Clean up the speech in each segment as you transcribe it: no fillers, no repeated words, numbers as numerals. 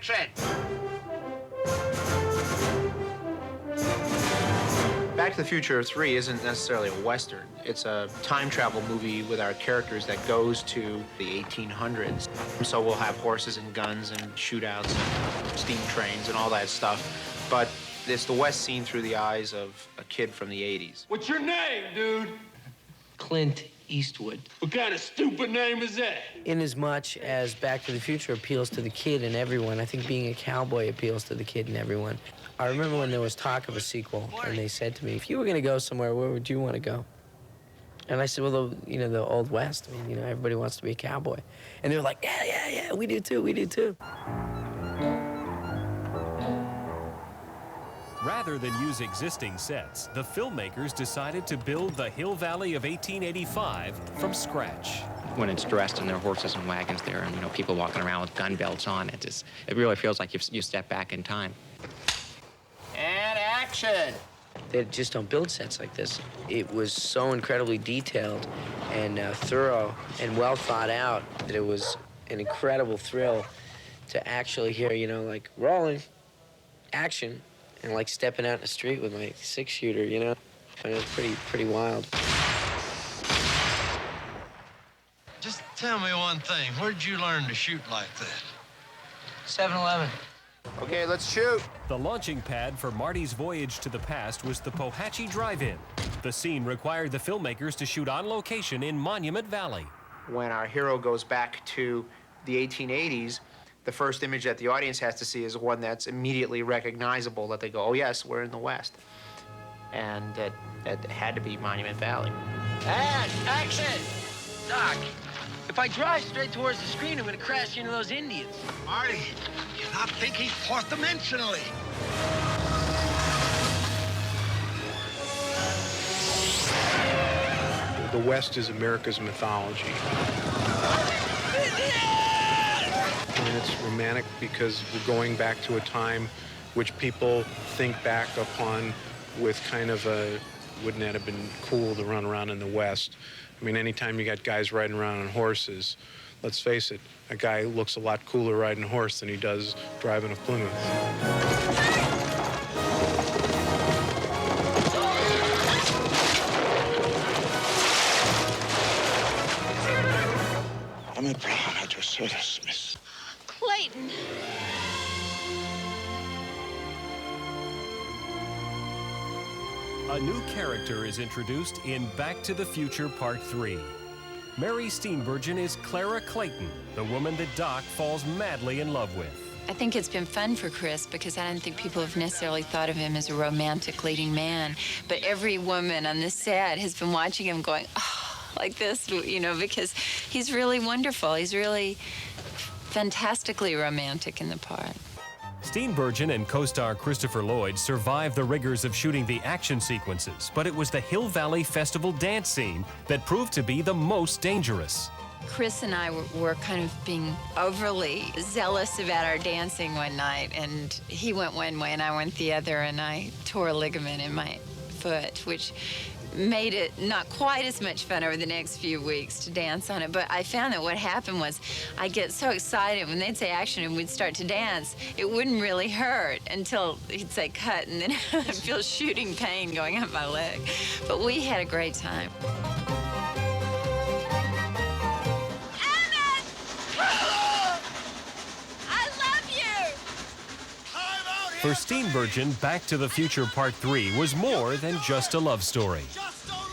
action! Back to the Future 3 isn't necessarily a Western. It's a time travel movie with our characters that goes to the 1800s. So we'll have horses and guns and shootouts and steam trains and all that stuff. But it's the West seen through the eyes of a kid from the 80s. What's your name, dude? Clint Eastwood. What kind of stupid name is that? Inasmuch as Back to the Future appeals to the kid and everyone, I think being a cowboy appeals to the kid and everyone. I remember when there was talk of a sequel, and they said to me, if you were going to go somewhere, where would you want to go? And I said, well, the Old West. I mean, everybody wants to be a cowboy. And they were like, yeah, we do too, we do too. Rather than use existing sets, the filmmakers decided to build the Hill Valley of 1885 from scratch. When it's dressed in their horses and wagons there and, people walking around with gun belts on, it really feels like you step back in time. And action! They just don't build sets like this. It was so incredibly detailed and thorough and well thought out that it was an incredible thrill to actually hear, like rolling, action, and like stepping out in the street with my 6-shooter, And it was pretty wild. Just tell me one thing. Where did you learn to shoot like that? 7-Eleven. Okay, let's shoot. The launching pad for Marty's voyage to the past was the Pohatchie Drive-In. The scene required the filmmakers to shoot on location in Monument Valley. When our hero goes back to the 1880s, the first image that the audience has to see is one that's immediately recognizable, that they go, oh yes, we're in the West. And that had to be Monument Valley. And action! Doc, if I drive straight towards the screen, I'm gonna crash into those Indians. Marty, you're not thinking fourth-dimensionally. The West is America's mythology. And it's romantic because we're going back to a time which people think back upon with kind of a, wouldn't that have been cool to run around in the West? I mean, anytime you got guys riding around on horses, let's face it, a guy looks a lot cooler riding a horse than he does driving a Plymouth. I'm proud at your service, Miss Clayton. A new character is introduced in Back to the Future Part 3. Mary Steenburgen is Clara Clayton, the woman that Doc falls madly in love with. I think it's been fun for Chris because I don't think people have necessarily thought of him as a romantic leading man. But every woman on this set has been watching him going, oh, like this, because he's really wonderful. He's really fantastically romantic in the part. Steenburgen and co-star Christopher Lloyd survived the rigors of shooting the action sequences, but it was the Hill Valley Festival dance scene that proved to be the most dangerous. Chris and I were kind of being overly zealous about our dancing one night, and he went one way and I went the other, and I tore a ligament in my foot, which made it not quite as much fun over the next few weeks to dance on it. But I found that what happened was I'd get so excited when they'd say action and we'd start to dance, it wouldn't really hurt until he'd say cut, and then I'd feel shooting pain going up my leg. But we had a great time. For Steenburgen, Back to the Future Part 3 was more than just a love story.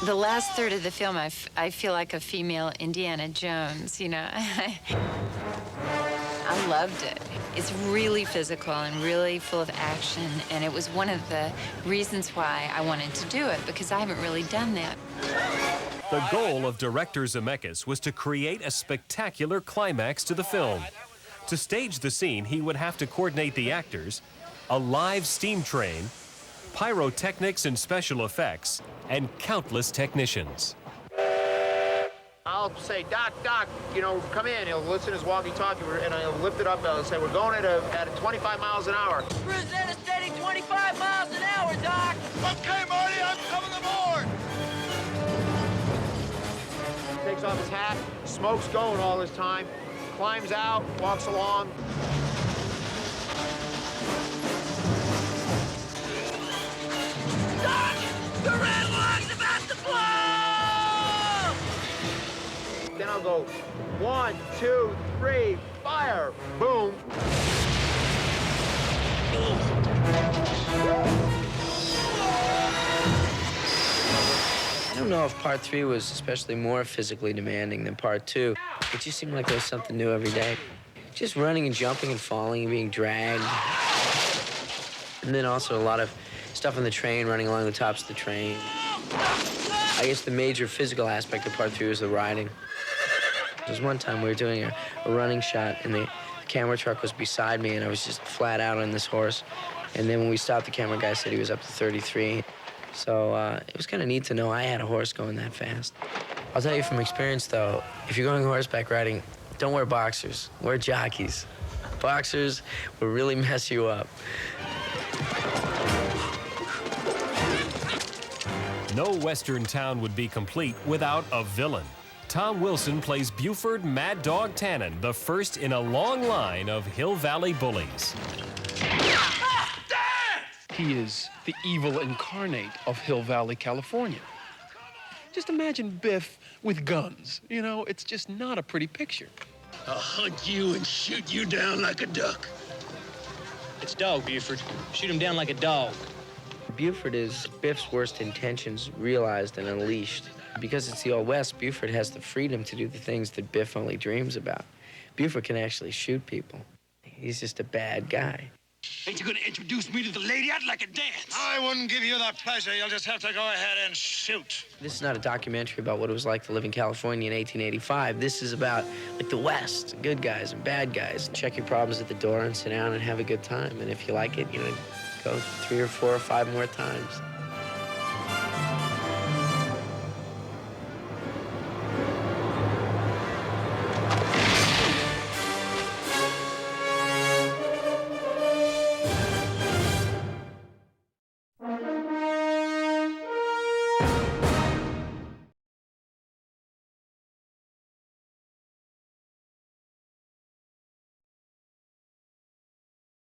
The last third of the film, I feel like a female Indiana Jones, I loved it. It's really physical and really full of action, and it was one of the reasons why I wanted to do it, because I haven't really done that. The goal of director Zemeckis was to create a spectacular climax to the film. To stage the scene, he would have to coordinate the actors, a live steam train, pyrotechnics and special effects, and countless technicians. I'll say, Doc, come in. He'll listen to his walkie-talkie, and he'll lift it up. I'll say, we're going at 25 miles an hour. Cruising at a steady 25 miles an hour, Doc. Okay, Marty, I'm coming aboard. Takes off his hat, smoke's going all this time, climbs out, walks along. Then I'll go 1, 2, 3, fire! Boom! I don't know if part 3 was especially more physically demanding than part 2. It just seemed like there was something new every day. Just running and jumping and falling and being dragged. And then also a lot of stuff on the train, running along the tops of the train. I guess the major physical aspect of part 3 was the riding. There was one time we were doing a running shot, and the camera truck was beside me, and I was just flat out on this horse. And then when we stopped, the camera guy said he was up to 33. So it was kind of neat to know I had a horse going that fast. I'll tell you from experience, though, if you're going horseback riding, don't wear boxers. Wear jockeys. Boxers will really mess you up. No Western town would be complete without a villain. Tom Wilson plays Buford Mad Dog Tannen, the first in a long line of Hill Valley bullies. He is the evil incarnate of Hill Valley, California. Just imagine Biff with guns. You know, it's just not a pretty picture. I'll hunt you and shoot you down like a duck. It's dog, Buford. Shoot him down like a dog. Buford is Biff's worst intentions realized and unleashed. Because it's the Old West, Buford has the freedom to do the things that Biff only dreams about. Buford can actually shoot people. He's just a bad guy. Ain't you gonna introduce me to the lady? I'd like a dance. I wouldn't give you the pleasure. You'll just have to go ahead and shoot. This is not a documentary about what it was like to live in California in 1885. This is about, like, the West, good guys and bad guys. Check your problems at the door and sit down and have a good time. And if you like it, you know, go 3 or 4 or 5 more times.